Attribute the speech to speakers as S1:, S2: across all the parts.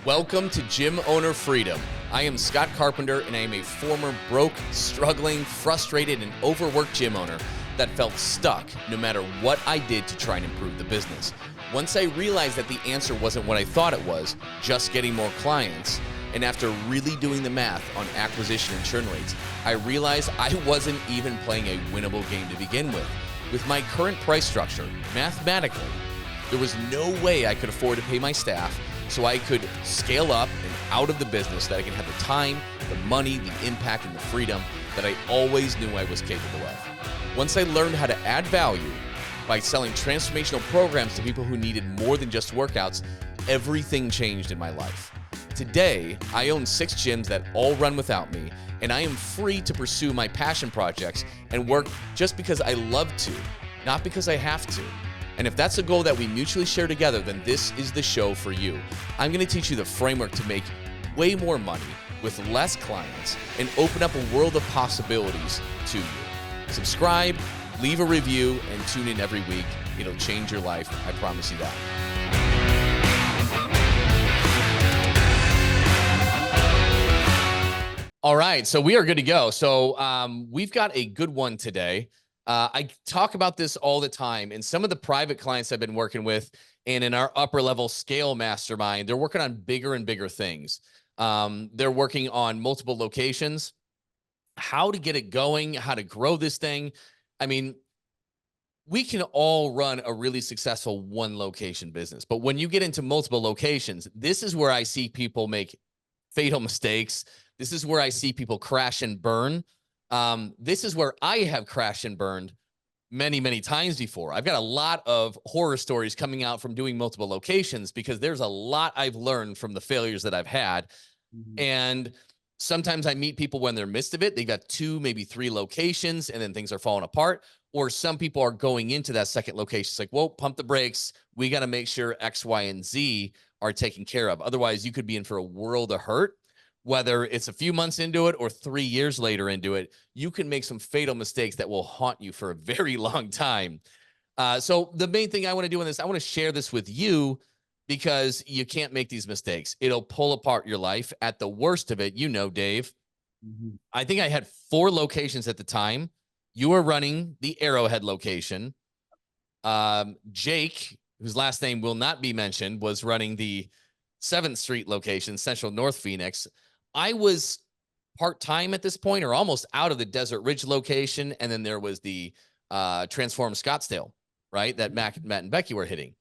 S1: Welcome to Gym Owner Freedom. I am Scott Carpenter, and I am a former broke, struggling, frustrated, and overworked gym owner that felt stuck no matter what I did to try and improve the business. Once I realized that the answer wasn't what I thought it was, just getting more clients, and after really doing the math on acquisition and churn rates, I realized I wasn't even playing a winnable game to begin with. With my current price structure, mathematically, there was no way I could afford to pay my staff so I could scale up and out of the business, that I can have the time, the money, the impact, and the freedom that I always knew I was capable of. Once I learned how to add value by selling transformational programs to people who needed more than just workouts, everything changed in my life. Today, I own 6 gyms that all run without me, and I am free to pursue my passion projects and work just because I love to, not because I have to. And if that's a goal that we mutually share together, then this is the show for you. I'm going to teach you the framework to make way more money with less clients and open up a world of possibilities to you. Subscribe, leave a review, and tune in every week. It'll change your life. I promise you that. All right, so we are good to go. So we've got a good one today. I talk about this all the time, and some of the private clients I've been working with and in our upper level scale mastermind, they're working on bigger and bigger things. They're working on multiple locations, how to get it going, how to grow this thing. I mean, we can all run a really successful one location business, but when you get into multiple locations, this is where I see people make fatal mistakes. This is where I see people crash and burn. This is where I have crashed and burned many, many times before. I've got a lot of horror stories coming out from doing multiple locations because there's a lot I've learned from the failures that I've had. And sometimes I meet people when they're midst of it. They've got 2, maybe 3 locations, and then things are falling apart. Or some people are going into that second location. It's like, whoa, pump the brakes. We got to make sure X, Y, and Z are taken care of. Otherwise, you could be in for a world of hurt. Whether it's a few months into it or 3 years later into it, you can make some fatal mistakes that will haunt you for a very long time. So the main thing I want to do in this, I want to share this with you because you can't make these mistakes. It'll pull apart your life. At the worst of it, you know, Dave, I think I had 4 locations at the time. You were running the Arrowhead location. Jake, whose last name will not be mentioned, was running the 7th Street location, Central North Phoenix. I was part-time at this point, or almost out of the Desert Ridge location. And then there was the Transform Scottsdale, right? That Matt and Becky were hitting.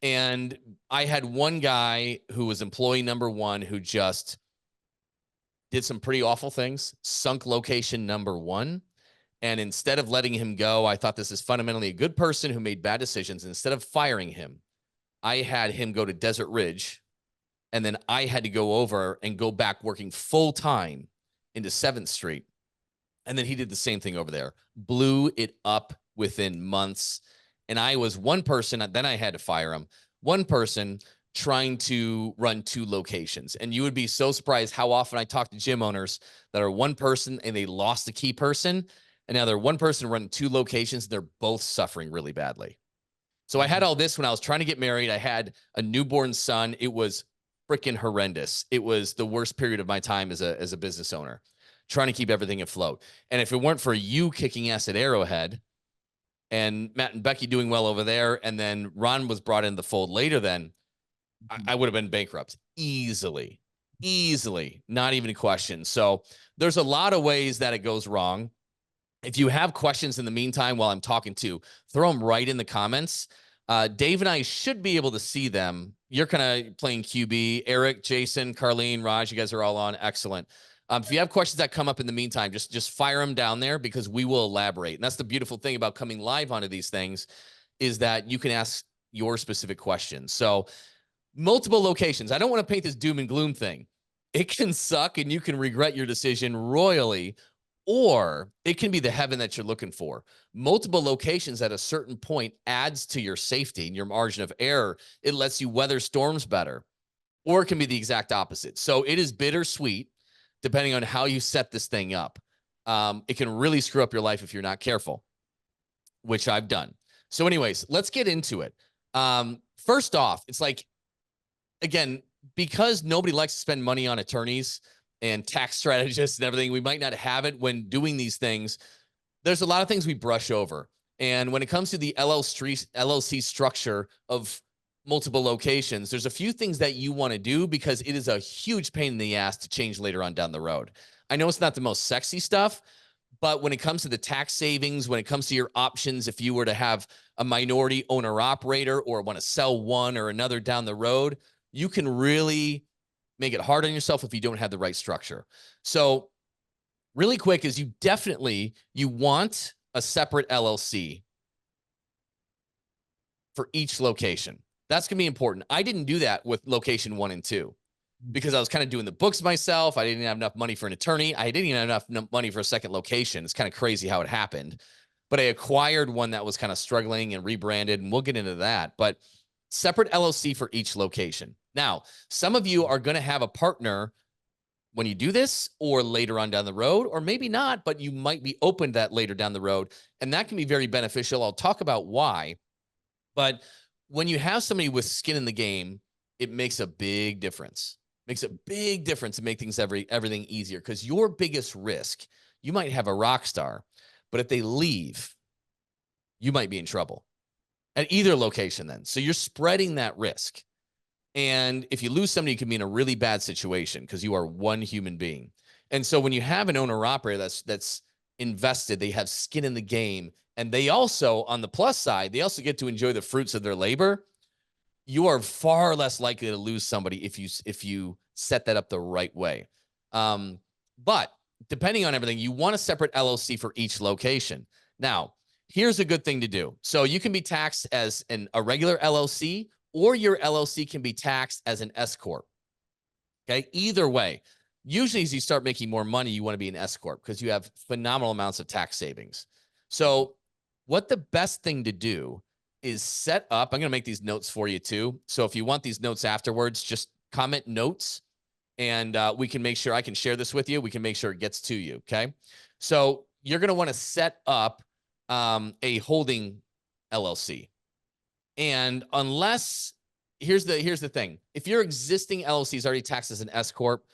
S1: And I had one guy who was employee number 1 who just did some pretty awful things, sunk location number 1. And instead of letting him go, I thought this is fundamentally a good person who made bad decisions. Instead of firing him, I had him go to Desert Ridge. And then I had to go over and go back working full time into 7th Street. And then he did the same thing over there, blew it up within months. And I was one person, then I had to fire him, one person trying to run 2 locations. And you would be so surprised how often I talk to gym owners that are one person and they lost the key person. And now they're one person running 2 locations. They're both suffering really badly. So I had all this when I was trying to get married. I had a newborn son. It was freaking horrendous. It was the worst period of my time as a business owner, trying to keep everything afloat. And if it weren't for you kicking ass at Arrowhead and Matt and Becky doing well over there, and then Ron was brought in the fold later, then I would have been bankrupt easily, not even a question. So there's a lot of ways that it goes wrong. If you have questions in the meantime, while I'm talking to, throw them right in the comments. Dave and I should be able to see them. You're kind of playing QB. Eric, Jason, Carlene, Raj, you guys are all on. Excellent. If you have questions that come up in the meantime, just fire them down there because we will elaborate. And that's the beautiful thing about coming live onto these things, is that you can ask your specific questions. So multiple locations. I don't want to paint this doom and gloom thing. It can suck and you can regret your decision royally, or it can be the heaven that you're looking for. Multiple locations at a certain point adds to your safety and your margin of error. It lets you weather storms better, or it can be the exact opposite. So it is bittersweet depending on how you set this thing up. It can really screw up your life if you're not careful, which I've done. So anyways, let's get into it. First off, it's like, again, because nobody likes to spend money on attorneys and tax strategists and everything, we might not have it when doing these things. There's a lot of things we brush over. And when it comes to the LLC structure of multiple locations, there's a few things that you want to do because it is a huge pain in the ass to change later on down the road. I know it's not the most sexy stuff, but when it comes to the tax savings, when it comes to your options, if you were to have a minority owner operator or want to sell one or another down the road, you can really make it hard on yourself if you don't have the right structure. So really quick is you want a separate LLC for each location. That's going to be important. I didn't do that with location 1 and 2 because I was kind of doing the books myself. I didn't have enough money for an attorney. I didn't even have enough money for a second location. It's kind of crazy how it happened. But I acquired one that was kind of struggling and rebranded, and we'll get into that. But separate LLC for each location. Now, some of you are going to have a partner when you do this or later on down the road, or maybe not, but you might be open to that later down the road. And that can be very beneficial. I'll talk about why. But when you have somebody with skin in the game, it makes a big difference. Makes a big difference to make things everything easier, because your biggest risk, you might have a rock star, but if they leave, you might be in trouble at either location then. So you're spreading that risk. And if you lose somebody, you can be in a really bad situation because you are one human being. And so when you have an owner operator that's invested, they have skin in the game, and they also, on the plus side, they also get to enjoy the fruits of their labor, you are far less likely to lose somebody if you set that up the right way. But depending on everything, you want a separate LLC for each location. Now, here's a good thing to do. So you can be taxed as a regular LLC, or your LLC can be taxed as an S corp. Okay, either way. Usually, as you start making more money, you want to be an S corp because you have phenomenal amounts of tax savings. So, what the best thing to do is set up. I'm going to make these notes for you too. So, if you want these notes afterwards, just comment notes, and we can make sure I can share this with you. We can make sure it gets to you. Okay, so you're going to want to set up a holding LLC. And unless, here's the thing. If your existing LLC is already taxed as an S corp,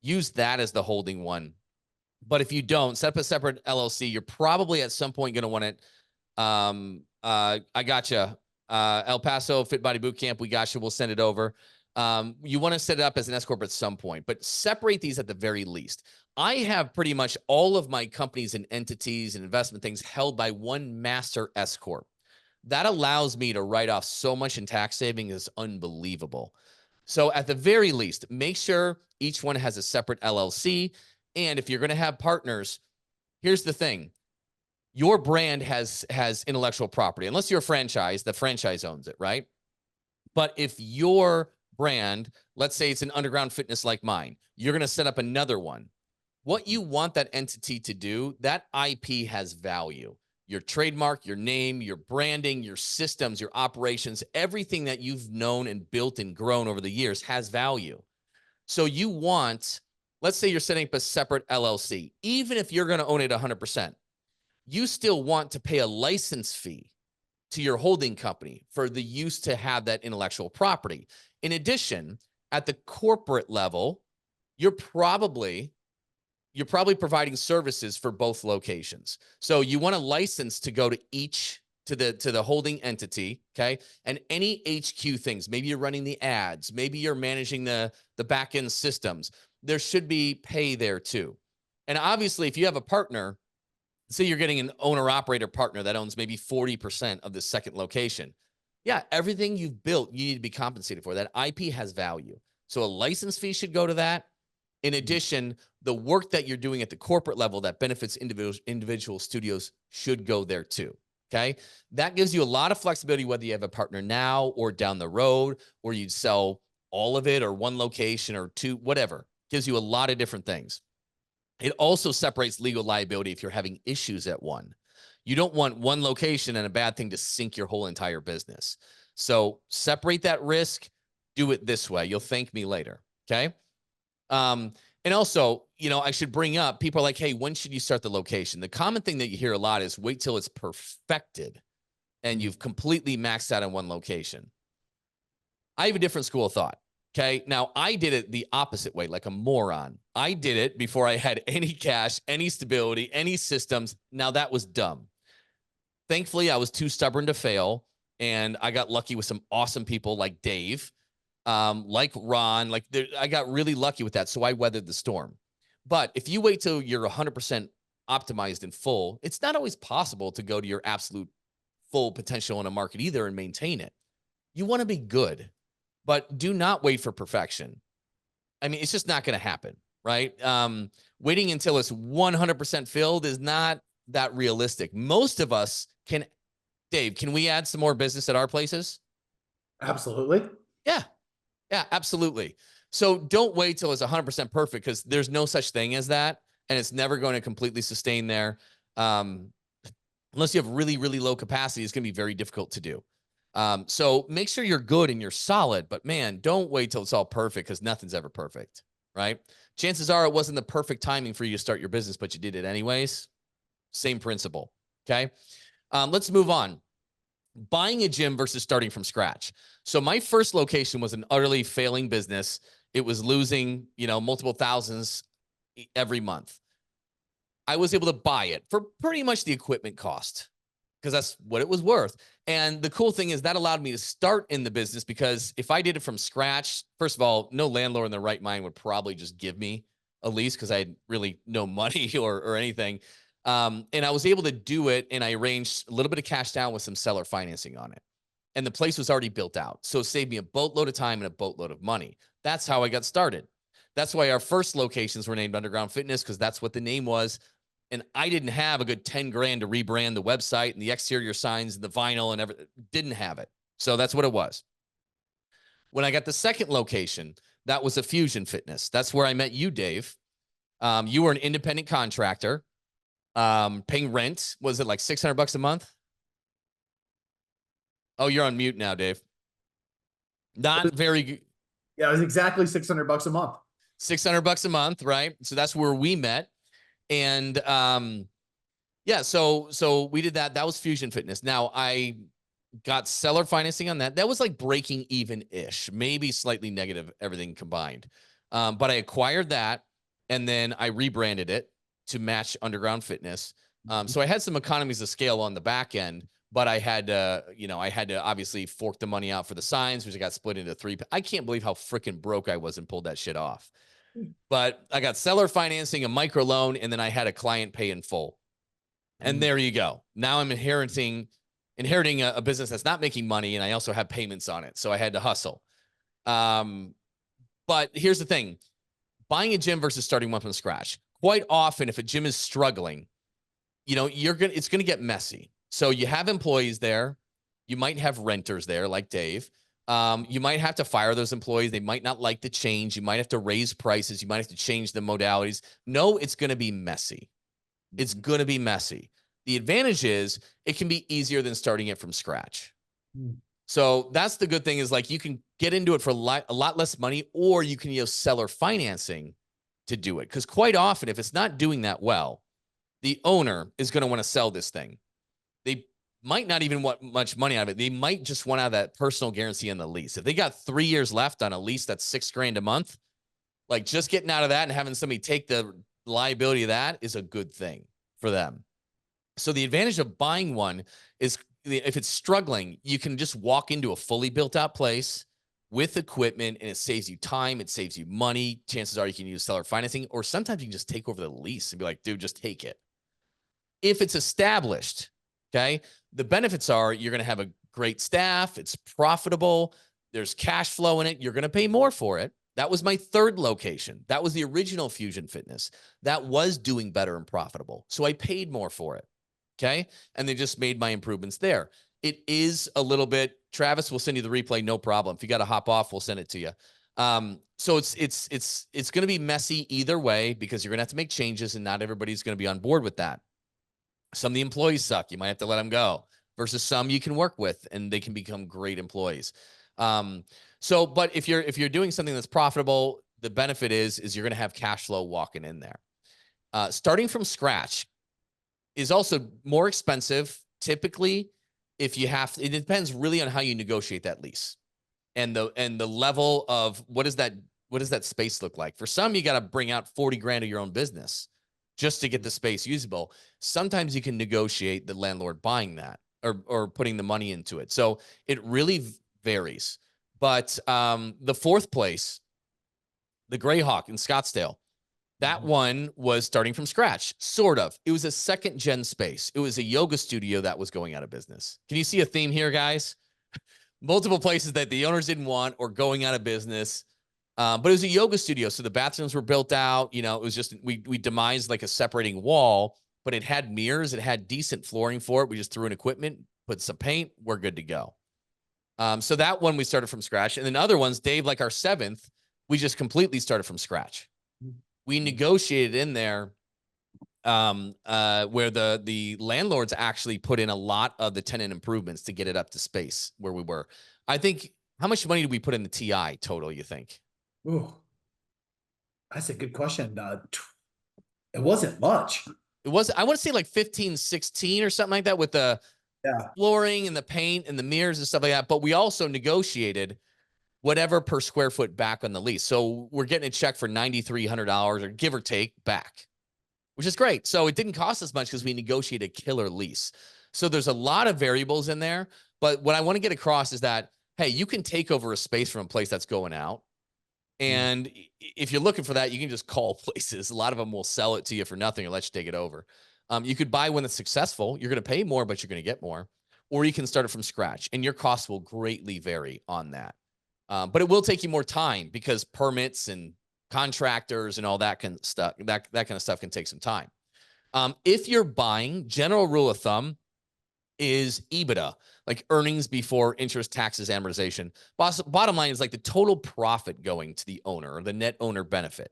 S1: use that as the holding one. But if you don't, set up a separate LLC. You're probably at some point going to want it. I gotcha. El Paso Fit Body Bootcamp, we got you. We'll send it over. You want to set it up as an S corp at some point, but separate these at the very least. I have pretty much all of my companies and entities and investment things held by one master S corp. That allows me to write off so much in tax saving is unbelievable. So at the very least, make sure each one has a separate LLC. And if you're going to have partners, here's the thing. Your brand has intellectual property. Unless you're a franchise, the franchise owns it, right? But if your brand, let's say it's an underground fitness like mine, you're going to set up another one. What you want that entity to do, that IP has value. Your trademark, your name, your branding, your systems, your operations, everything that you've known and built and grown over the years has value. So you want, let's say you're setting up a separate LLC, even if you're going to own it 100%, you still want to pay a license fee to your holding company for the use to have that intellectual property. In addition, at the corporate level, you're probably providing services for both locations. So you want a license to go to the holding entity, okay? And any HQ things, maybe you're running the ads, maybe you're managing the back-end systems. There should be pay there too. And obviously, if you have a partner, say you're getting an owner-operator partner that owns maybe 40% of the second location. Yeah, everything you've built, you need to be compensated for. That IP has value. So a license fee should go to that. In addition, the work that you're doing at the corporate level that benefits individual studios should go there too, okay? That gives you a lot of flexibility whether you have a partner now or down the road, or you'd sell all of it or one location or two, whatever. Gives you a lot of different things. It also separates legal liability if you're having issues at one. You don't want one location and a bad thing to sink your whole entire business. So separate that risk. Do it this way. You'll thank me later, okay? And also, I should bring up, people are like, hey, when should you start the location? The common thing that you hear a lot is wait till it's perfected and you've completely maxed out on one location. I have a different school of thought. Okay. Now I did it the opposite way, like a moron. I did it before I had any cash, any stability, any systems. Now that was dumb. Thankfully, I was too stubborn to fail. And I got lucky with some awesome people like Dave, like Ron. I got really lucky with that. So I weathered the storm. But if you wait till you're 100% optimized and full, it's not always possible to go to your absolute full potential in a market either and maintain it. You want to be good, but do not wait for perfection. I mean, it's just not going to happen, right? Waiting until it's 100% filled is not that realistic. Most of us can. Dave, can we add some more business at our places?
S2: Absolutely.
S1: Yeah. Yeah, absolutely. So don't wait till it's 100% perfect, because there's no such thing as that. And it's never going to completely sustain there. Unless you have really, really low capacity, it's going to be very difficult to do. So make sure you're good and you're solid, but man, don't wait till it's all perfect, because nothing's ever perfect, right? Chances are it wasn't the perfect timing for you to start your business, but you did it anyways. Same principle. Okay. Let's move on. Buying a gym versus starting from scratch. So my first location was an utterly failing business. It was losing, multiple thousands every month. I was able to buy it for pretty much the equipment cost, because that's what it was worth. And the cool thing is that allowed me to start in the business, because if I did it from scratch, first of all, no landlord in their right mind would probably just give me a lease, because I had really no money or anything. And I was able to do it, and I arranged a little bit of cash down with some seller financing on it. And the place was already built out. So it saved me a boatload of time and a boatload of money. That's how I got started. That's why our first locations were named Underground Fitness, because that's what the name was. And I didn't have a good 10 grand to rebrand the website and the exterior signs and the vinyl and everything. Didn't have it. So that's what it was. When I got the second location, that was a Fusion Fitness. That's where I met you, Dave. You were an independent contractor, paying rent. Was it like $600 a month? Oh, you're on mute now, Dave. Not very good.
S2: Yeah, it was exactly $600 a month.
S1: $600 a month, right? So that's where we met. And yeah, so we did that. That was Fusion Fitness. Now I got seller financing on that. That was like breaking even-ish, maybe slightly negative, everything combined. But I acquired that, and then I rebranded it to match Underground Fitness. So I had some economies of scale on the back end, but I had to obviously fork the money out for the signs, which I got split into three. I can't believe how freaking broke I was and pulled that shit off. But I got seller financing, a micro loan, and then I had a client pay in full. And there you go. Now I'm inheriting a business that's not making money, and I also have payments on it. So I had to hustle. But here's the thing. Buying a gym versus starting one from scratch. Quite often, if a gym is struggling, it's going to get messy. So you have employees there. You might have renters there like Dave. You might have to fire those employees. They might not like the change. You might have to raise prices. You might have to change the modalities. No, it's going to be messy. It's going to be messy. The advantage is it can be easier than starting it from scratch. So that's the good thing, is like you can get into it for a lot less money, or you can use seller financing to do it. Because quite often, if it's not doing that well, the owner is going to want to sell this thing. They might not even want much money out of it. They might just want out of that personal guarantee on the lease. If they got 3 years left on a lease that's $6,000 a month, like just getting out of that and having somebody take the liability of that is a good thing for them. So the advantage of buying one is, if it's struggling, you can just walk into a fully built out place with equipment, and it saves you time. It saves you money. Chances are you can use seller financing, or sometimes you can just take over the lease and be like, dude, just take it. If it's established, okay, the benefits are you're going to have a great staff. It's profitable. There's cash flow in it. You're going to pay more for it. That was my third location. That was the original Fusion Fitness. That was doing better and profitable. So I paid more for it. Okay. And they just made my improvements there. It is a little bit, Travis will send you the replay. No problem. If you got to hop off, we'll send it to you. So it's going to be messy either way, because you're going to have to make changes, and not everybody's going to be on board with that. Some of the employees suck. You might have to let them go, versus some you can work with and they can become great employees. But if you're doing something that's profitable, the benefit is you're going to have cash flow walking in there. Starting from scratch is also more expensive. Typically, if you have, it depends really on how you negotiate that lease. and the level of what does that space look like? For some, you got to bring out 40 grand of your own business just to get the space usable. Sometimes you can negotiate the landlord buying that or putting the money into it. So it really varies. But the fourth place, the Greyhawk in Scottsdale, that one was starting from scratch, sort of. It was a second gen space. It was a yoga studio that was going out of business. Can you see a theme here, guys? Multiple places that the owners didn't want or going out of business. But it was a yoga studio. So the bathrooms were built out. You know, it was just, we demised like a separating wall, but it had mirrors. It had decent flooring for it. We just threw in equipment, put some paint. We're good to go. So that one we started from scratch. And then other ones, Dave, like our seventh, we just completely started from scratch. We negotiated in there where the landlords actually put in a lot of the tenant improvements to get it up to space where we were. I think, how much money did we put in the TI total, you think?
S2: Ooh, that's a good question. It wasn't much.
S1: It was, I want to say like 15, 16 or something like that with the flooring and the paint and the mirrors and stuff like that. But we also negotiated whatever per square foot back on the lease. So we're getting a check for $9,300 or give or take back, which is great. So it didn't cost us much because we negotiated a killer lease. So there's a lot of variables in there. But what I want to get across is that, hey, you can take over a space from a place that's going out. And if you're looking for that, you can just call places. A lot of them will sell it to you for nothing or let you take it over. You could buy one that's successful. You're going to pay more, but you're going to get more. Or you can start it from scratch, and your costs will greatly vary on that. But it will take you more time because permits and contractors and all that kind of stuff, that kind of stuff can take some time. If you're buying, general rule of thumb is EBITDA, like earnings before interest, taxes, amortization. Bottom line is like the total profit going to the owner or the net owner benefit.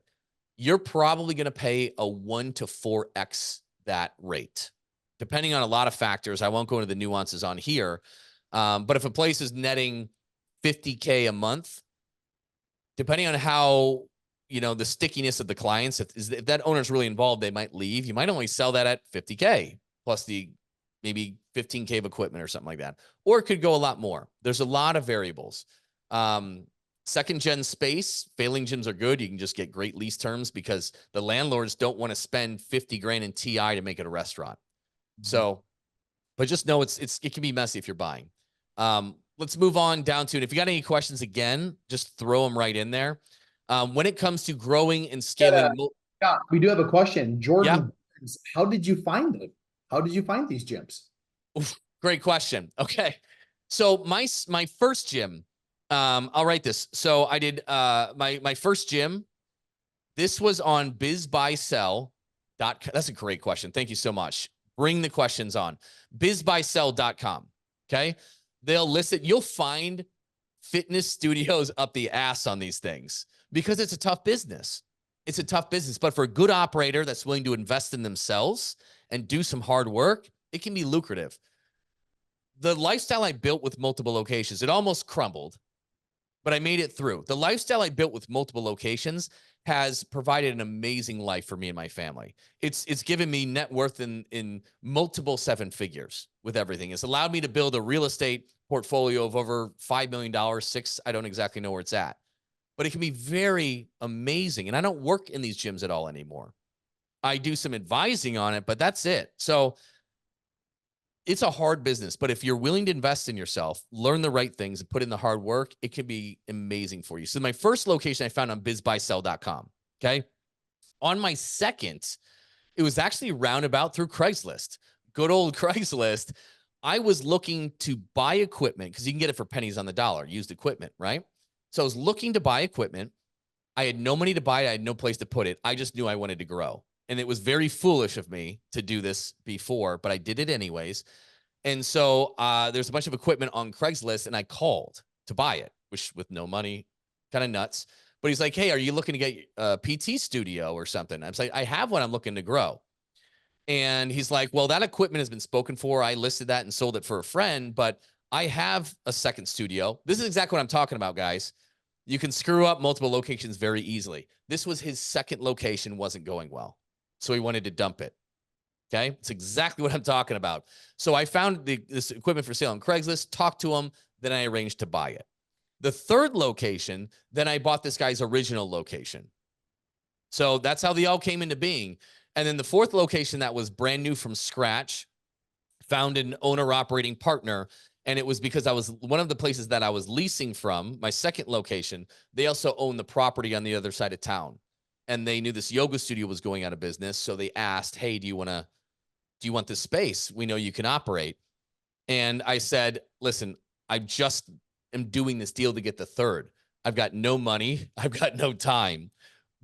S1: You're probably going to pay a 1 to 4x that rate, depending on a lot of factors. I won't go into the nuances on here. But if a place is netting $50K a month, depending on how, you know, the stickiness of the clients, if that owner's really involved, they might leave. You might only sell that at $50K plus the maybe $15K of equipment or something like that. Or it could go a lot more. There's a lot of variables. Second gen space, failing gyms are good. You can just get great lease terms because the landlords don't want to spend 50 grand in TI to make it a restaurant. So, but just know it can be messy if you're buying. Let's move on down to, and if you got any questions, again, just throw them right in there. When it comes to growing and scaling.
S2: Yeah, we do have a question. Jordan, how did you find them? How did you find these gyms?
S1: Oof, great question. Okay. So my first gym, I'll write this. So I did my first gym. This was on bizbuysell.com. That's a great question. Thank you so much. Bring the questions on. bizbuysell.com. Okay. They'll list it. You'll find fitness studios up the ass on these things because it's a tough business. It's a tough business, but for a good operator that's willing to invest in themselves and do some hard work, it can be lucrative. The lifestyle I built with multiple locations, it almost crumbled, but I made it through. The lifestyle I built with multiple locations has provided an amazing life for me and my family. It's given me net worth in multiple seven figures with everything. It's allowed me to build a real estate portfolio of over $5 million, six, I don't exactly know where it's at, but it can be very amazing. And I don't work in these gyms at all anymore. I do some advising on it, but that's it. So it's a hard business, but if you're willing to invest in yourself, learn the right things and put in the hard work, it can be amazing for you. So my first location I found on bizbuysell.com. Okay. On my second, it was actually roundabout through Craigslist. Good old Craigslist. I was looking to buy equipment because you can get it for pennies on the dollar, used equipment, right? So I was looking to buy equipment. I had no money to buy it. I had no place to put it. I just knew I wanted to grow. And it was very foolish of me to do this before, but I did it anyways. And so there's a bunch of equipment on Craigslist, and I called to buy it, which with no money, kind of nuts. But he's like, hey, are you looking to get a PT studio or something? I'm like, I have one. I'm looking to grow. And he's like, well, that equipment has been spoken for. I listed that and sold it for a friend, but I have a second studio. This is exactly what I'm talking about, guys. You can screw up multiple locations very easily. This was his second location, wasn't going well. So he wanted to dump it. Okay. It's exactly what I'm talking about. So I found this equipment for sale on Craigslist, talked to him, then I arranged to buy it. The third location, then I bought this guy's original location. So that's how they all came into being. And then the fourth location that was brand new from scratch, found an owner operating partner. And it was because I was one of the places that I was leasing from, my second location. They also own the property on the other side of town. And they knew this yoga studio was going out of business. So they asked, hey, do you want this space? We know you can operate. And I said, listen, I just am doing this deal to get the third. I've got no money. I've got no time.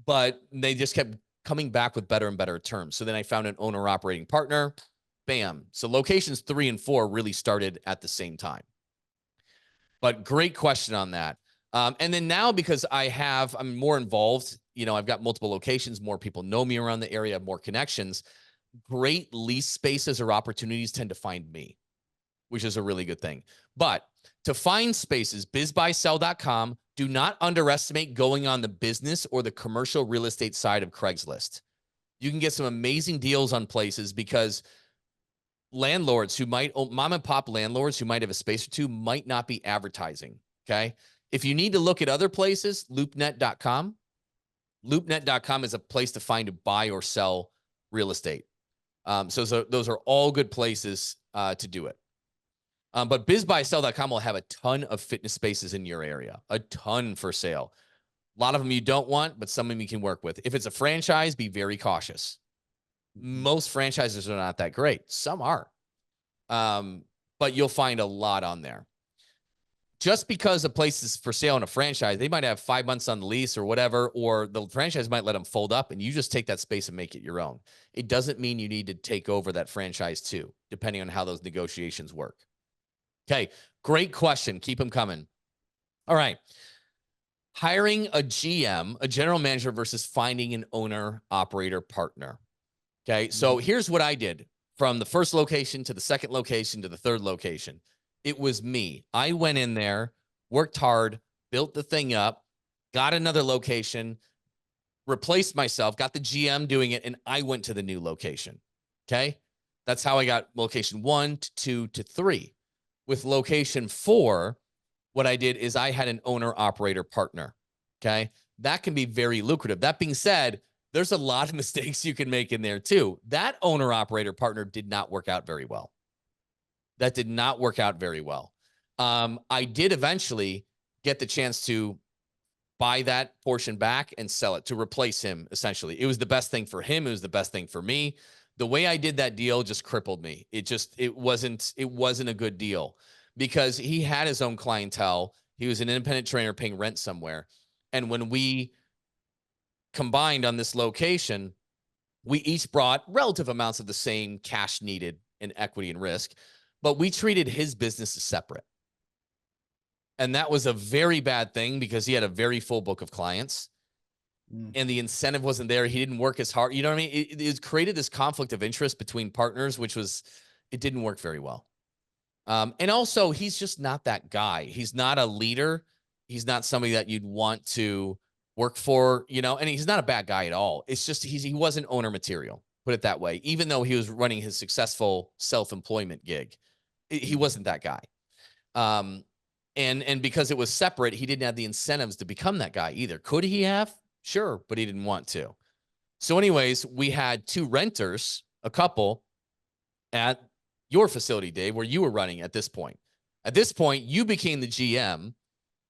S1: But they just kept coming back with better and better terms. So then I found an owner operating partner. Bam. So locations 3 and 4 really started at the same time. But great question on that. And then now, because I'm more involved, I've got multiple locations, more people know me around the area, more connections. Great lease spaces or opportunities tend to find me, which is a really good thing. But to find spaces, bizbuysell.com. Do not underestimate going on the business or the commercial real estate side of Craigslist. You can get some amazing deals on places because landlords who might, mom and pop landlords who might have a space or two might not be advertising. Okay. If you need to look at other places, loopnet.com. Loopnet.com is a place to find to buy or sell real estate. So those are all good places to do it. But bizbuysell.com will have a ton of fitness spaces in your area, a ton for sale. A lot of them you don't want, but some of them you can work with. If it's a franchise, be very cautious. Most franchises are not that great. Some are. But you'll find a lot on there. Just because a place is for sale in a franchise, they might have 5 months on the lease or whatever, or the franchise might let them fold up and you just take that space and make it your own. It doesn't mean you need to take over that franchise too, depending on how those negotiations work. Okay, great question. Keep them coming. All right. Hiring a GM, a general manager versus finding an owner operator partner. Okay, so here's what I did from the first location to the second location to the third location. It was me. I went in there, worked hard, built the thing up, got another location, replaced myself, got the GM doing it, and I went to the new location. Okay, that's how I got location 1 to 2 to 3. With location 4, what I did is I had an owner operator partner. Okay. That can be very lucrative. That being said, there's a lot of mistakes you can make in there too. That owner operator partner did not work out very well. That did not work out very well. I did eventually get the chance to buy that portion back and sell it to replace him. Essentially, it was the best thing for him. It was the best thing for me. The way I did that deal just crippled me. It wasn't a good deal because he had his own clientele. He was an independent trainer paying rent somewhere. And when we combined on this location, we each brought relative amounts of the same cash needed in equity and risk, but we treated his business as separate. And that was a very bad thing because he had a very full book of clients. And the incentive wasn't there. He didn't work as hard. You know what I mean? It created this conflict of interest between partners, it didn't work very well. And also, he's just not that guy. He's not a leader. He's not somebody that you'd want to work for, and he's not a bad guy at all. It's just, he wasn't owner material, put it that way. Even though he was running his successful self-employment gig, he wasn't that guy. And because it was separate, he didn't have the incentives to become that guy either. Could he have? Sure, but he didn't want to. So anyways, we had 2 renters, a couple at your facility, Dave, where you were running at this point. At this point, you became the GM.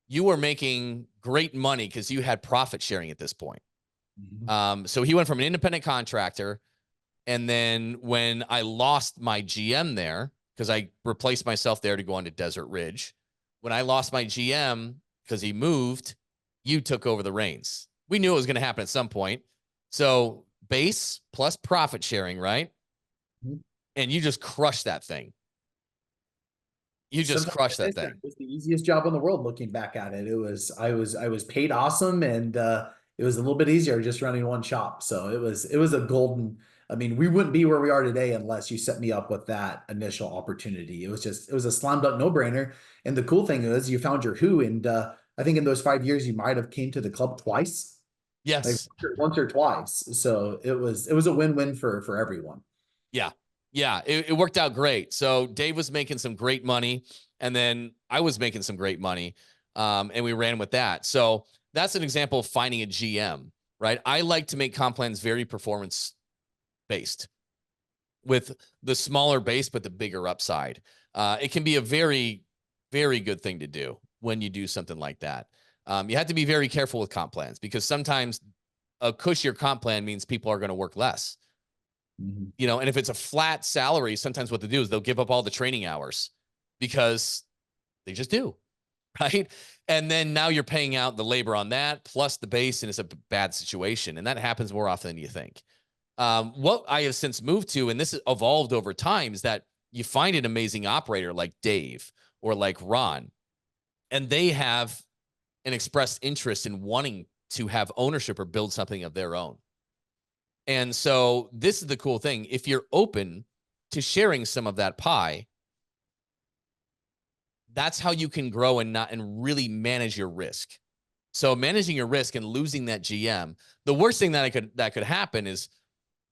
S1: You were making great money because you had profit sharing at this point. So he went from an independent contractor. And then when I lost my GM there, because I replaced myself there to go on to Desert Ridge, when I lost my GM because he moved, you took over the reins. We knew it was going to happen at some point. So base plus profit sharing, right? And you just crushed that thing. You just crushed that thing.
S2: It was the easiest job in the world looking back at it. I was paid awesome, and it was a little bit easier just running one shop. So it was a golden. I mean, we wouldn't be where we are today unless you set me up with that initial opportunity. It was a slam dunk no brainer. And the cool thing is you found your who, and I think in those 5 years you might have came to the club twice.
S1: Yes.
S2: Like once or twice. So it was a win-win for everyone.
S1: Yeah. Yeah. It worked out great. So Dave was making some great money, and then I was making some great money. And we ran with that. So that's an example of finding a GM, right? I like to make comp plans very performance based with the smaller base, but the bigger upside. It can be a very, very good thing to do when you do something like that. You have to be very careful with comp plans because sometimes a cushier comp plan means people are going to work less.
S2: Mhm.
S1: You know, and if it's a flat salary, sometimes what they do is they'll give up all the training hours because they just do, right? And then now you're paying out the labor on that plus the base, and it's a bad situation. And that happens more often than you think. What I have since moved to, and this has evolved over time, is that you find an amazing operator like Dave or like Ron, and they have an expressed interest in wanting to have ownership or build something of their own. And so this is the cool thing. If you're open to sharing some of that pie, that's how you can grow and really manage your risk. So managing your risk and losing that GM, the worst thing that could happen is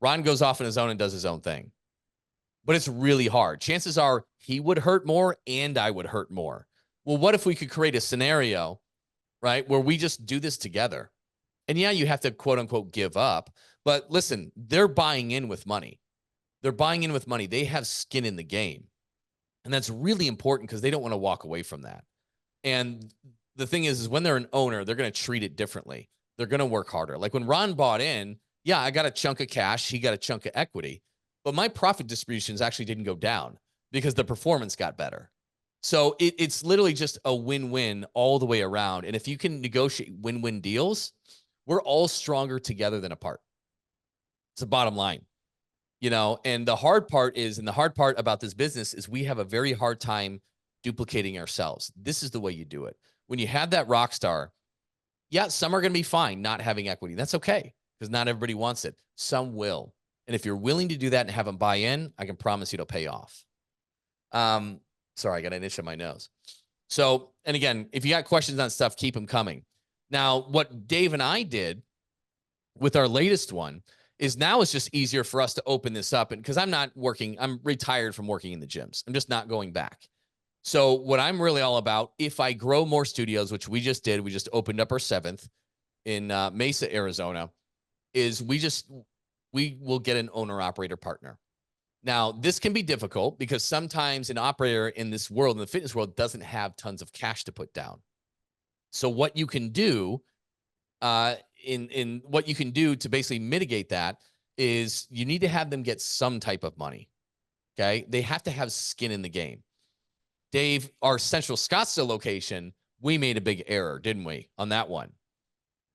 S1: Ron goes off on his own and does his own thing. But it's really hard. Chances are he would hurt more and I would hurt more. Well, what if we could create a scenario, right, where we just do this together? And yeah, you have to quote unquote give up. But listen, they're buying in with money. They're buying in with money. They have skin in the game. And that's really important because they don't want to walk away from that. And the thing is when they're an owner, they're going to treat it differently. They're going to work harder. Like when Ron bought in, yeah, I got a chunk of cash. He got a chunk of equity. But my profit distributions actually didn't go down because the performance got better. So it's literally just a win-win all the way around. And if you can negotiate win-win deals, we're all stronger together than apart. It's the bottom line, you know. And the hard part about this business is we have a very hard time duplicating ourselves. This is the way you do it. When you have that rock star, yeah, some are going to be fine not having equity. That's okay because not everybody wants it. Some will. And if you're willing to do that and have them buy in, I can promise you it'll pay off. Sorry, I got an itch on my nose. So, and again, if you got questions on stuff, keep them coming. Now, what Dave and I did with our latest one is now it's just easier for us to open this up. And because I'm retired from working in the gyms. I'm just not going back. So what I'm really all about, if I grow more studios, which we just did, we just opened up our 7th in Mesa, Arizona, is we will get an owner operator partner. Now, this can be difficult because sometimes an operator in this world, in the fitness world, doesn't have tons of cash to put down. So what you can do in what you can do to basically mitigate that is you need to have them get some type of money. Okay. They have to have skin in the game. Dave, our Central Scottsdale location, we made a big error, didn't we, on that one?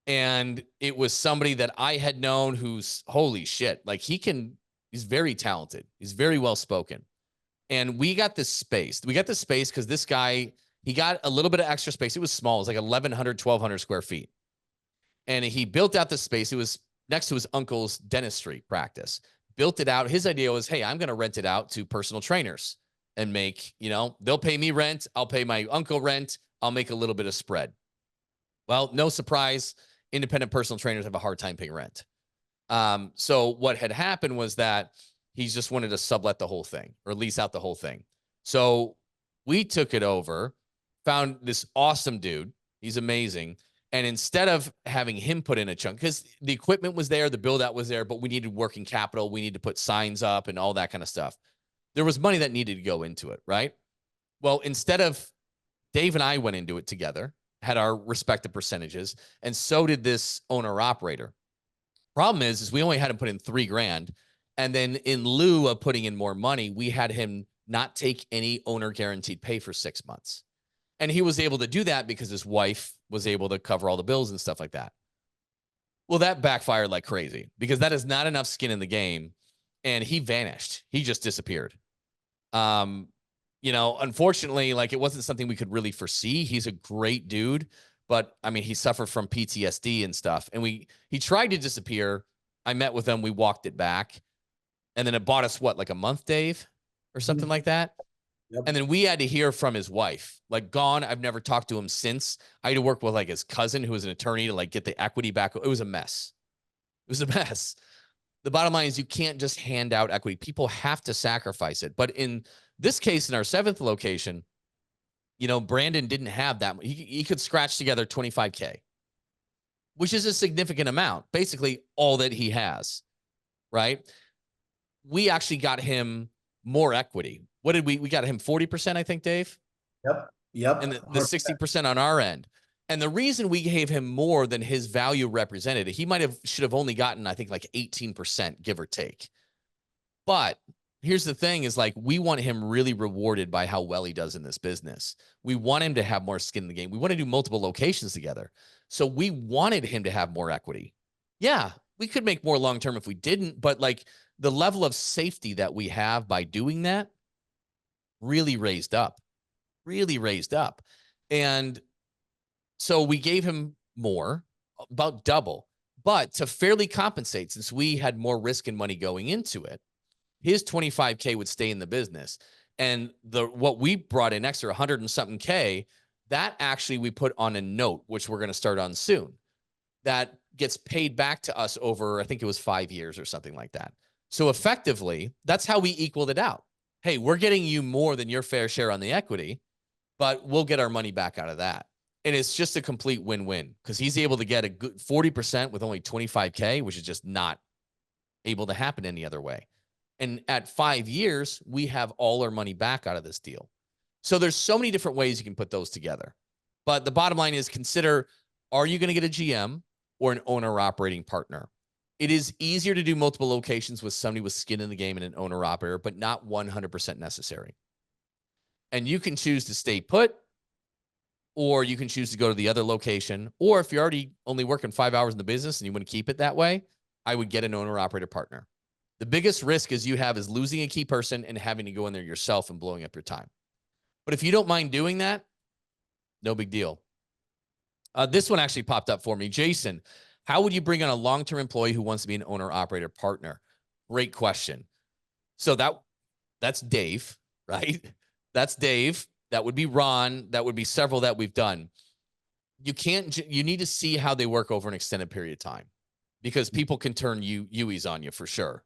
S1: And it was somebody that I had known who's holy shit. Like he's very talented. He's very well spoken. And we got this space. We got this space because this guy, he got a little bit of extra space. It was small. It was like 1,100, 1,200 square feet. And he built out the space. It was next to his uncle's dentistry practice. Built it out. His idea was, hey, I'm going to rent it out to personal trainers and make, they'll pay me rent. I'll pay my uncle rent. I'll make a little bit of spread. Well, no surprise. Independent personal trainers have a hard time paying rent. So what had happened was that he just wanted to sublet the whole thing or lease out the whole thing. So we took it over, found this awesome dude. He's amazing. And instead of having him put in a chunk, because the equipment was there, the build out was there, but we needed working capital. We needed to put signs up and all that kind of stuff. There was money that needed to go into it, right? Well, instead of Dave and I went into it together, had our respective percentages, and so did this owner operator. Problem is we only had him put in $3,000. And then in lieu of putting in more money, we had him not take any owner guaranteed pay for 6 months. And he was able to do that because his wife was able to cover all the bills and stuff like that. Well, that backfired like crazy because that is not enough skin in the game. And he vanished. He just disappeared. Unfortunately, like it wasn't something we could really foresee. He's a great dude, but I mean, he suffered from PTSD and stuff. And he tried to disappear. I met with him. We walked it back. And then it bought us like a month, Dave, or something like that. Yep. And then we had to hear from his wife, like gone. I've never talked to him since. I had to work with like his cousin who was an attorney to like get the equity back. It was a mess. It was a mess. The bottom line is you can't just hand out equity. People have to sacrifice it. But in this case, in our 7th location, Brandon didn't have that. He could scratch together 25K, which is a significant amount, basically all that he has, right? We actually got him more equity. What did we got him 40%, I think, Dave?
S2: Yep. Yep.
S1: And the 60% on our end. And the reason we gave him more than his value represented, he should have only gotten, I think, like 18%, give or take. But here's the thing is, like, we want him really rewarded by how well he does in this business. We want him to have more skin in the game. We want to do multiple locations together. So we wanted him to have more equity. Yeah, we could make more long-term if we didn't, but like the level of safety that we have by doing that really raised up, really raised up. And so we gave him more, about double, but to fairly compensate, since we had more risk and money going into it, his 25K would stay in the business. And what we brought in extra 100 and something K, that actually we put on a note, which we're going to start on soon, that gets paid back to us over, I think it was 5 years or something like that. So effectively, that's how we equaled it out. Hey, we're getting you more than your fair share on the equity, but we'll get our money back out of that. And it's just a complete win-win because he's able to get a good 40% with only 25K, which is just not able to happen any other way. And at 5 years, we have all our money back out of this deal. So there's so many different ways you can put those together. But the bottom line is, consider, are you going to get a GM or an owner operating partner? It is easier to do multiple locations with somebody with skin in the game and an owner operator, but not 100% necessary. And you can choose to stay put, or you can choose to go to the other location. Or if you're already only working 5 hours in the business and you want to keep it that way, I would get an owner operator partner. The biggest risk is losing a key person and having to go in there yourself and blowing up your time. But if you don't mind doing that, no big deal. This one actually popped up for me. Jason, how would you bring on a long-term employee who wants to be an owner operator partner? Great question. So that's Dave, right? That's Dave. That would be Ron. That would be several that we've done. You need to see how they work over an extended period of time, because people can turn U's on you for sure.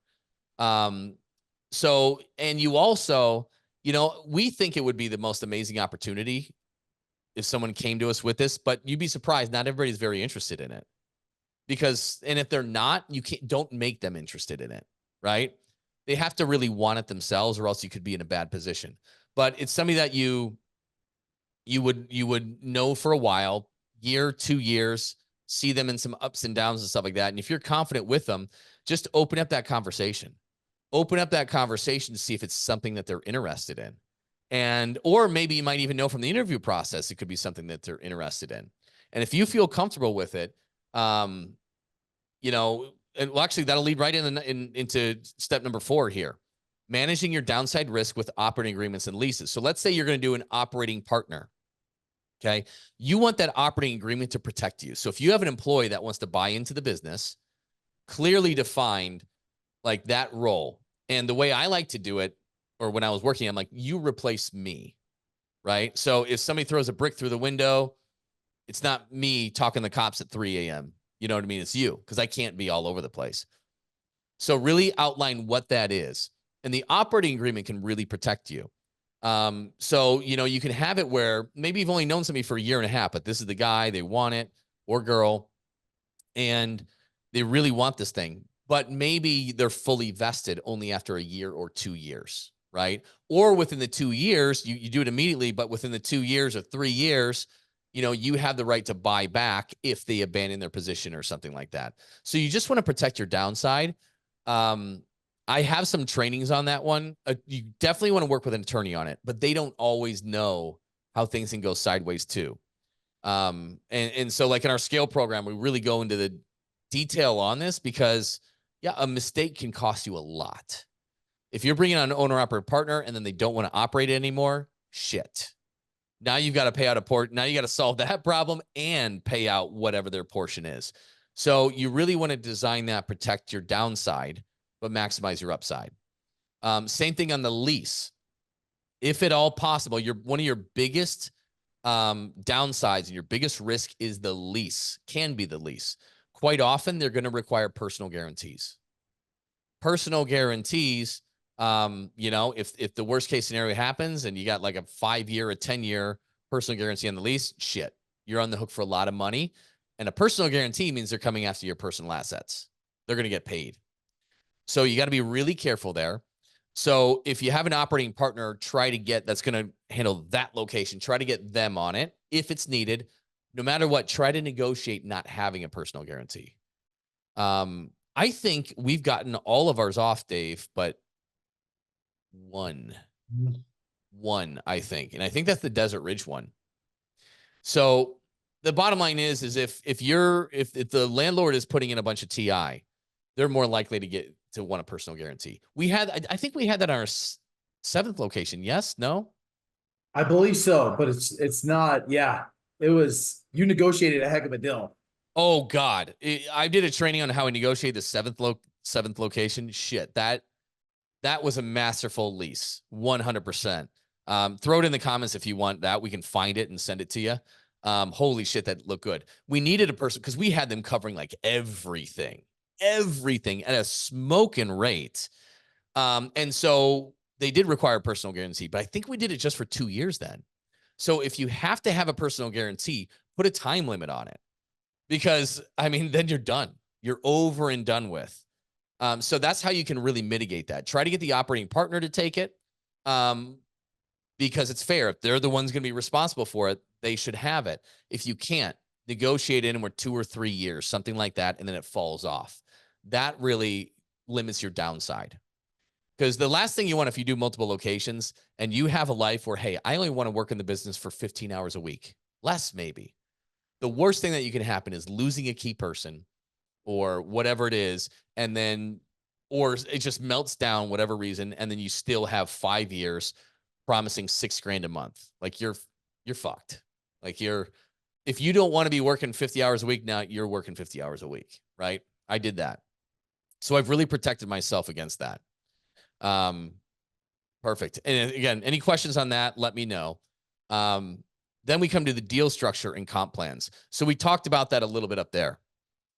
S1: So, and you also, we think it would be the most amazing opportunity if someone came to us with this, but you'd be surprised. Not everybody's very interested in it, and if they're not, don't make them interested in it, right? They have to really want it themselves, or else you could be in a bad position. But it's somebody that you would know for a while, year, 2 years, see them in some ups and downs and stuff like that. And if you're confident with them, just open up that conversation. Open up that conversation to see if it's something that they're interested in. Or maybe you might even know from the interview process, it could be something that they're interested in. And if you feel comfortable with it, and well, actually that'll lead right into step number 4 here. Managing your downside risk with operating agreements and leases. So let's say you're going to do an operating partner. Okay. You want that operating agreement to protect you. So if you have an employee that wants to buy into the business, clearly defined, like that role. And the way I like to do it, or when I was working, I'm like, you replace me, right? So if somebody throws a brick through the window, it's not me talking to the cops at 3 a.m. You know what I mean? It's you, because I can't be all over the place. So really outline what that is. And the operating agreement can really protect you. So, you can have it where maybe you've only known somebody for a year and a half, but this is the guy, they want it, or girl, and they really want this thing, but maybe they're fully vested only after a year or 2 years, right? Or within the 2 years, you do it immediately, but within the 2 years or 3 years, you have the right to buy back if they abandon their position or something like that. So you just want to protect your downside. I have some trainings on that one. You definitely want to work with an attorney on it, but they don't always know how things can go sideways too. And so like in our scale program, we really go into the detail on this because a mistake can cost you a lot. If you're bringing on an owner operator partner and then they don't want to operate it anymore, shit. Now you've got to pay out a port. Now you got to solve that problem and pay out whatever their portion is. So you really want to design that, protect your downside, but maximize your upside. Same thing on the lease. If at all possible, one of your biggest downsides and your biggest risk is the lease, can be the lease. Quite often, they're going to require personal guarantees. Personal guarantees, if the worst case scenario happens and you got like a 5-year, a 10-year, personal guarantee on the lease, shit, you're on the hook for a lot of money. And a personal guarantee means they're coming after your personal assets. They're going to get paid. So you got to be really careful there. So if you have an operating partner, try to get that's going to handle that location, try to get them on it if it's needed. No matter what, try to negotiate not having a personal guarantee. I think we've gotten all of ours off, Dave, but one, I think. And I think that's the Desert Ridge one. So the bottom line is if the landlord is putting in a bunch of TI, they're more likely to want a personal guarantee. I think we had that on our seventh location. Yes, no.
S2: I believe so, but it's not. Yeah, you negotiated a heck of a deal.
S1: Oh God, I did a training on how we negotiate the seventh location. Shit, that was a masterful lease, 100%. Throw it in the comments if you want that. We can find it and send it to you. Holy shit, that looked good. We needed a person because we had them covering like everything at a smoking rate. And so they did require a personal guarantee, but I think we did it just for 2 years then. So if you have to have a personal guarantee, put a time limit on it because I mean, then you're done. You're over and done with. So that's how you can really mitigate that. Try to get the operating partner to take it because it's fair. If they're the ones going to be responsible for it, they should have it. If you can't, negotiate in with 2 or 3 years, something like that, and then it falls off. That really limits your downside. Because the last thing you want if you do multiple locations and you have a life where, hey, I only want to work in the business for 15 hours a week, less maybe. The worst thing that you can happen is losing a key person or whatever it is, and then, or it just melts down, whatever reason, and then you still have 5 years promising $6,000 a month. Like you're fucked. Like if you don't want to be working 50 hours a week now, you're working 50 hours a week, right? I did that. So I've really protected myself against that. Perfect. And again, any questions on that, let me know. Then we come to the deal structure and comp plans. So we talked about that a little bit up there.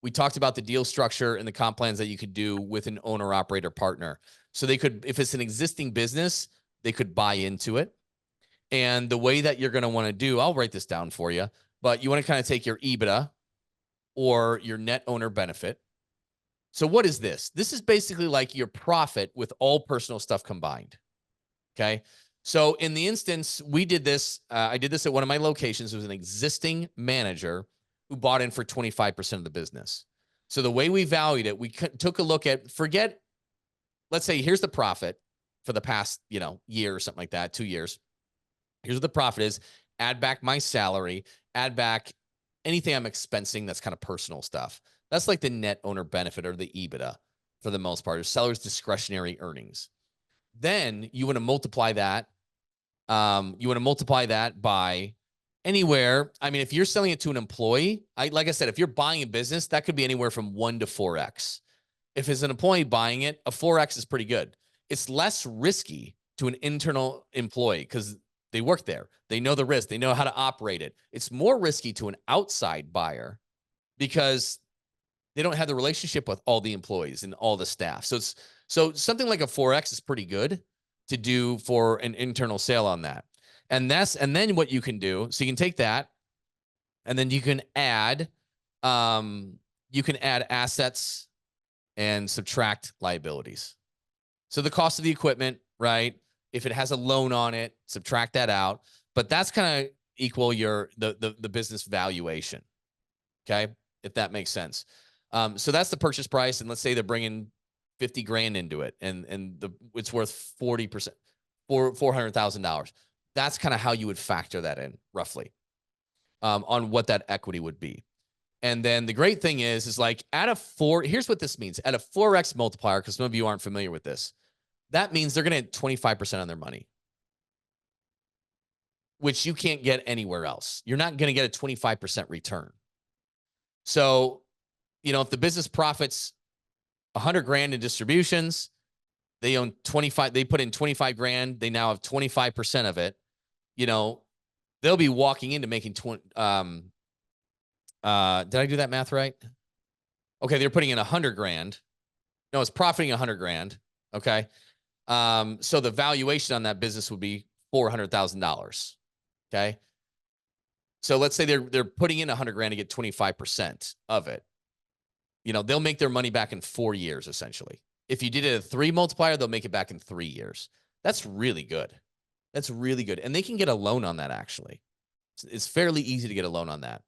S1: We talked about the deal structure and the comp plans that you could do with an owner operator partner. So they could, if it's an existing business, they could buy into it. And the way that you're going to want to do, I'll write this down for you, but you want to kind of take your EBITDA or your net owner benefit. So what is this? This is basically like your profit with all personal stuff combined. Okay. So in the instance, we did this, I did this at one of my locations. It was an existing manager who bought in for 25% of the business. So the way we valued it, we took a look at, let's say, here's the profit for the past, year or something like that, 2 years. Here's what the profit is. Add back my salary, add back anything I'm expensing that's kind of personal stuff. That's like the net owner benefit or the EBITDA for the most part, or seller's discretionary earnings. Then you want to multiply that. By anywhere. I mean, if you're selling it to an employee, like I said, if you're buying a business, that could be anywhere from 1 to 4x. If it's an employee buying it, a 4x is pretty good. It's less risky to an internal employee because they work there. They know the risk. They know how to operate it. It's more risky to an outside buyer because they don't have the relationship with all the employees and all the staff. So something like a 4x is pretty good to do for an internal sale on that. And then what you can do, so you can take that and then you can add assets and subtract liabilities. So the cost of the equipment, right? If it has a loan on it, subtract that out. But that's kind of equal the business valuation. Okay, if that makes sense. So that's the purchase price, and let's say they're bringing $50,000 into it, and it's worth 40%, $400,000. That's kind of how you would factor that in roughly on what that equity would be. And then the great thing is like here's what this means. At a 4x multiplier, because some of you aren't familiar with this, that means they're going to get 25% on their money, which you can't get anywhere else. You're not going to get a 25% return. So, if the business profits $100,000 in distributions, they own 25, they put in 25,000, they now have 25% of it, they'll be walking into making 20. Did I do that math right? Okay. They're putting in 100,000. No, it's profiting 100,000. Okay. So the valuation on that business would be $400,000. Okay. So let's say they're putting in 100 grand to get 25% of it. You know, they'll make their money back in 4 years, essentially. If you did it a 3 multiplier, they'll make it back in 3 years. That's really good. That's really good. And they can get a loan on that, actually. It's fairly easy to get a loan on that.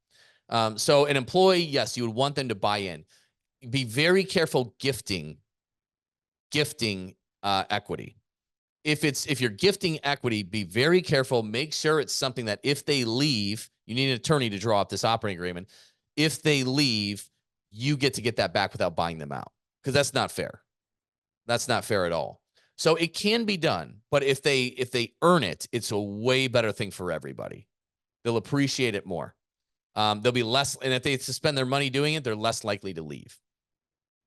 S1: So an employee, yes, you would want them to buy in. Be very careful gifting equity. If you're gifting equity, be very careful. Make sure it's something that if they leave, you need an attorney to draw up this operating agreement. If they leave, you get to get that back without buying them out, because that's not fair. That's not fair at all. So it can be done, but if they earn it, it's a way better thing for everybody. They'll appreciate it more. They'll be less, and if they spend their money doing it, they're less likely to leave.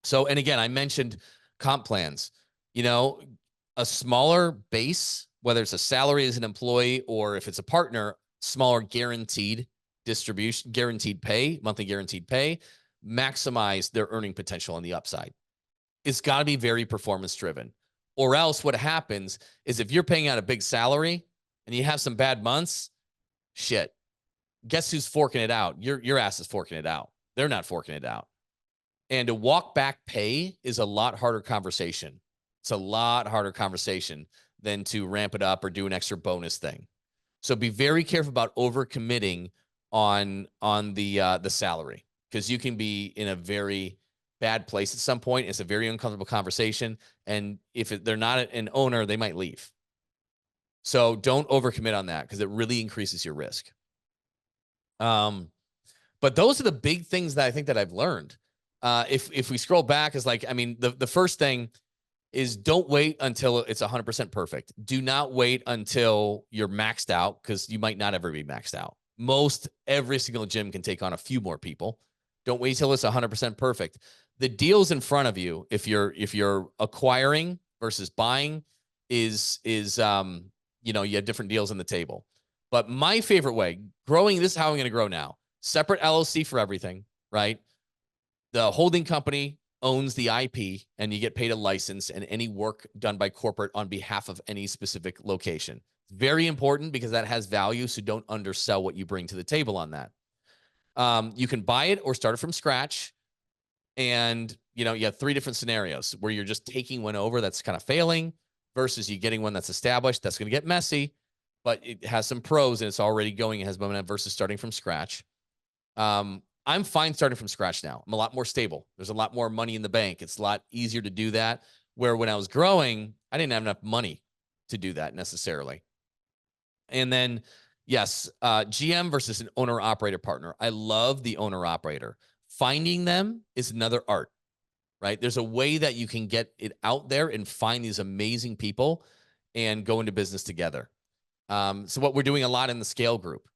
S1: So, and again, I mentioned comp plans. You know, a smaller base, whether it's a salary as an employee or if it's a partner, smaller guaranteed distribution, guaranteed pay, monthly guaranteed pay, maximize their earning potential on the upside. It's got to be very performance driven. Or else what happens is if you're paying out a big salary and you have some bad months, shit, guess who's forking it out? Your ass is forking it out. They're not forking it out. And to walk back pay is a lot harder conversation. It's a lot harder conversation than to ramp it up or do an extra bonus thing. So be very careful about overcommitting on the salary, because you can be in a very bad place at some point. It's a very uncomfortable conversation. And if they're not an owner, they might leave. So don't overcommit on that, because it really increases your risk. But those are the big things that I think that I've learned. If we scroll back, is like, I mean, the first thing is don't wait until it's 100% perfect. Do not wait until you're maxed out, because you might not ever be maxed out. Every single gym can take on a few more people. Don't wait till it's 100% perfect. The deals in front of you, if you're acquiring versus buying, is you have different deals on the table. But my favorite way, growing, this is how I'm going to grow now. Separate LLC for everything, right? The holding company owns the IP, and you get paid a license and any work done by corporate on behalf of any specific location. Very important, because that has value. So don't undersell what you bring to the table on that. You can buy it or start it from scratch. And, you have 3 different scenarios where you're just taking one over that's kind of failing versus you getting one that's established. That's going to get messy, but it has some pros and it's already going. It has momentum versus starting from scratch. I'm fine starting from scratch now. I'm a lot more stable. There's a lot more money in the bank. It's a lot easier to do that. Where when I was growing, I didn't have enough money to do that necessarily. And then, yes, GM versus an owner operator partner. I love the owner operator. Finding them is another art, right? There's a way that you can get it out there and find these amazing people and go into business together. So what we're doing a lot in the scale group.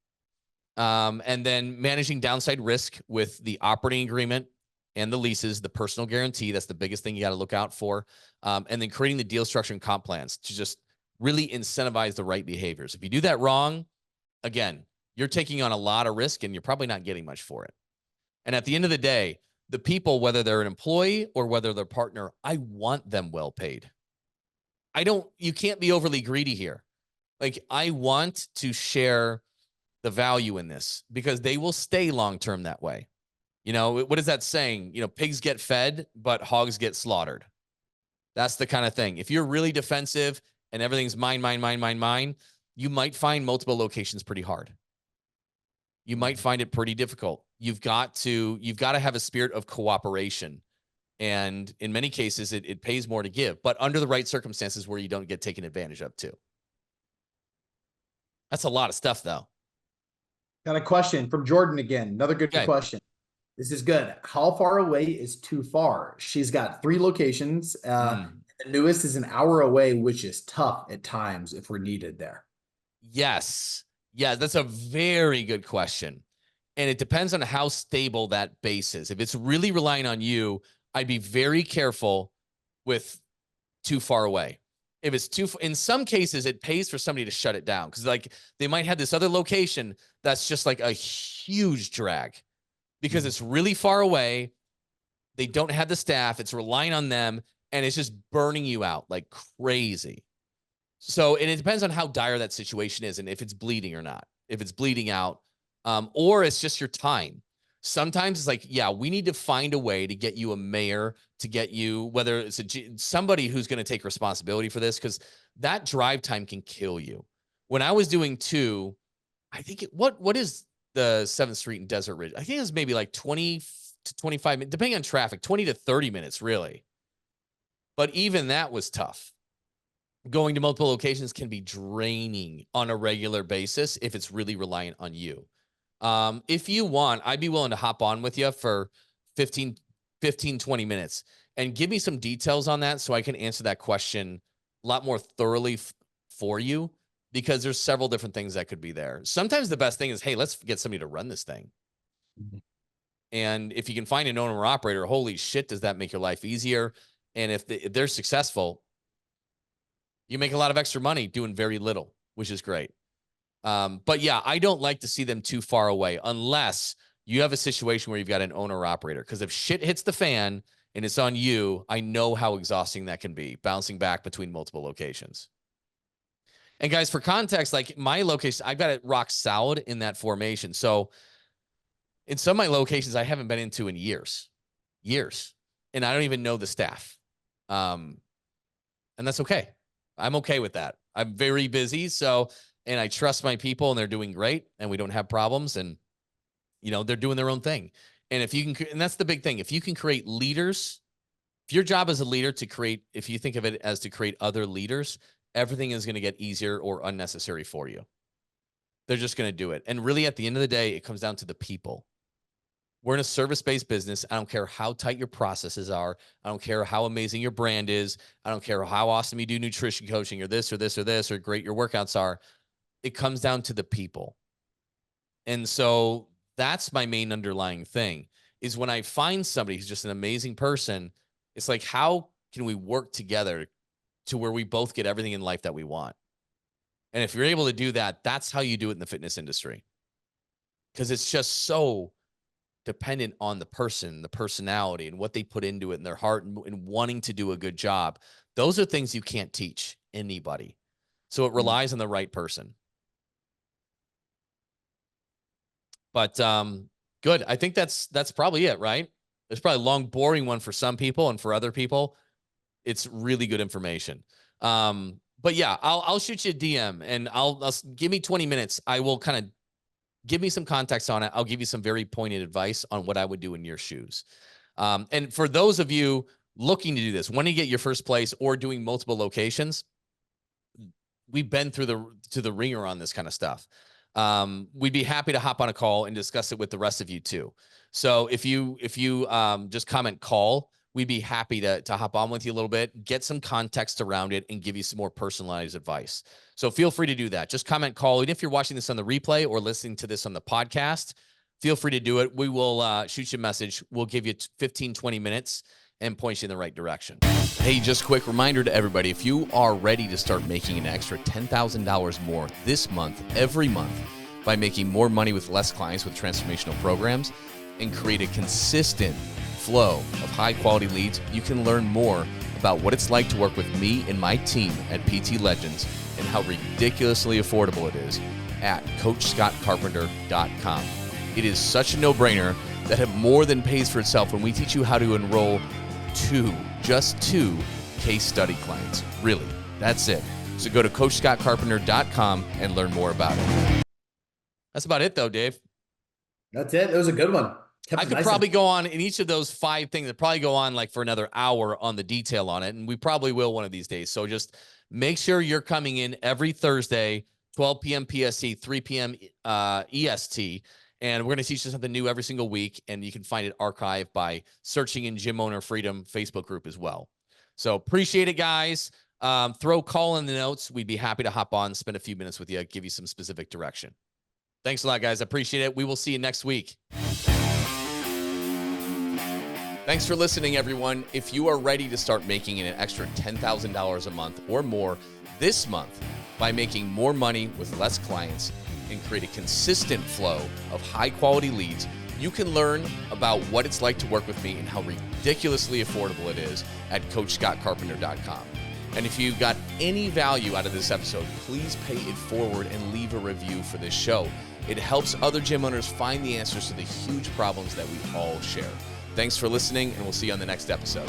S1: And then managing downside risk with the operating agreement and the leases, the personal guarantee. That's the biggest thing you got to look out for. And then creating the deal structure and comp plans to just really incentivize the right behaviors. If you do that wrong, again, you're taking on a lot of risk and you're probably not getting much for it. And at the end of the day, the people, whether they're an employee or whether they're a partner, I want them well paid. You can't be overly greedy here. Like, I want to share the value in this, because they will stay long-term that way. What is that saying? Pigs get fed, but hogs get slaughtered. That's the kind of thing. If you're really defensive and everything's mine, you might find multiple locations pretty hard. You might find it pretty difficult. You've got to have a spirit of cooperation. And in many cases, it pays more to give, but under the right circumstances where you don't get taken advantage of too. That's a lot of stuff, though.
S2: Got a question from Jordan again. Another good question. This is good. How far away is too far? She's got 3 locations. The newest is an hour away, which is tough at times if we're needed there.
S1: Yes. Yeah, that's a very good question. And it depends on how stable that base is. If it's really relying on you, I'd be very careful with too far away. If it's in some cases, it pays for somebody to shut it down, because like they might have this other location that's just like a huge drag because it's really far away. They don't have the staff. It's relying on them, and it's just burning you out like crazy. So, and it depends on how dire that situation is and if it's bleeding or not. If it's bleeding out, or it's just your time. Sometimes it's like, yeah, we need to find a way to get you a mayor, to get you, whether it's somebody who's going to take responsibility for this, because that drive time can kill you. When I was doing 2, I think what is the 7th Street and Desert Ridge? I think it was maybe like 20 to 25 minutes, depending on traffic, 20 to 30 minutes, really. But even that was tough. Going to multiple locations can be draining on a regular basis if it's really reliant on you. If you want, I'd be willing to hop on with you for 15, 20 minutes and give me some details on that so I can answer that question a lot more thoroughly for you, because there's several different things that could be there. Sometimes the best thing is, hey, let's get somebody to run this thing.
S2: Mhm.
S1: And if you can find an owner or operator, holy shit, does that make your life easier? And if they're successful, you make a lot of extra money doing very little, which is great. But yeah, I don't like to see them too far away unless you have a situation where you've got an owner or operator. Because if shit hits the fan and it's on you, I know how exhausting that can be, bouncing back between multiple locations. And guys, for context, like my location, I've got it rock solid in that formation. So in some of my locations, I haven't been into in years, and I don't even know the staff. And that's okay. I'm okay with that. I'm very busy. So, and I trust my people and they're doing great and we don't have problems, and, you know, they're doing their own thing. And if you can, and that's the big thing, if you can create leaders, if your job as a leader to create, if you think of it as to create other leaders, everything is going to get easier or unnecessary for you. They're just going to do it. And really, at the end of the day, it comes down to the people. We're in a service-based business. I don't care how tight your processes are. I don't care how amazing your brand is. I don't care how awesome you do nutrition coaching or this or this or this, or great your workouts are. It comes down to the people. And so that's my main underlying thing, is when I find somebody who's just an amazing person, it's like, how can we work together to where we both get everything in life that we want? And if you're able to do that, that's how you do it in the fitness industry. Because it's just so dependent on the person, the personality, and what they put into it in their heart, and wanting to do a good job. Those are things you can't teach anybody. So it relies on the right person. But good. I think that's probably it, right? There's probably a long, boring one for some people, and for other people, it's really good information. But yeah, I'll shoot you a DM, and I'll give me 20 minutes. I will kind of give me some context on it. I'll give you some very pointed advice on what I would do in your shoes. And for those of you looking to do this, wanting to get your first place or doing multiple locations, we've been through the ringer on this kind of stuff. We'd be happy to hop on a call and discuss it with the rest of you too. So if you just comment call, we'd be happy to hop on with you a little bit, get some context around it, and give you some more personalized advice. So feel free to do that. Just comment call. And if you're watching this on the replay or listening to this on the podcast, feel free to do it. We will shoot you a message. We'll give you 15, 20 minutes and point you in the right direction. Hey, just a quick reminder to everybody, if you are ready to start making an extra $10,000 more this month, every month, by making more money with less clients with transformational programs, and create a consistent flow of high quality leads, you can learn more about what it's like to work with me and my team at PT Legends, and how ridiculously affordable it is at CoachScottCarpenter.com. It is such a no-brainer that it more than pays for itself when we teach you how to enroll just two case study clients. Really, that's it. So go to CoachScottCarpenter.com and learn more about it. That's about it, though, Dave.
S2: That's it. It was a good one.
S1: I could probably go on in each of those 5 things. I'd probably go on like for another hour on the detail on it, and we probably will one of these days. So just make sure you're coming in every Thursday, 12 p.m. PST, 3 p.m. EST. And we're going to teach you something new every single week. And you can find it archived by searching in Gym Owner Freedom Facebook group as well. So appreciate it, guys. Throw call in the notes. We'd be happy to hop on, spend a few minutes with you, give you some specific direction. Thanks a lot, guys. I appreciate it. We will see you next week. Thanks for listening, everyone. If you are ready to start making an extra $10,000 a month or more this month by making more money with less clients, and create a consistent flow of high-quality leads, you can learn about what it's like to work with me and how ridiculously affordable it is at CoachScottCarpenter.com. And if you got any value out of this episode, please pay it forward and leave a review for this show. It helps other gym owners find the answers to the huge problems that we all share. Thanks for listening, and we'll see you on the next episode.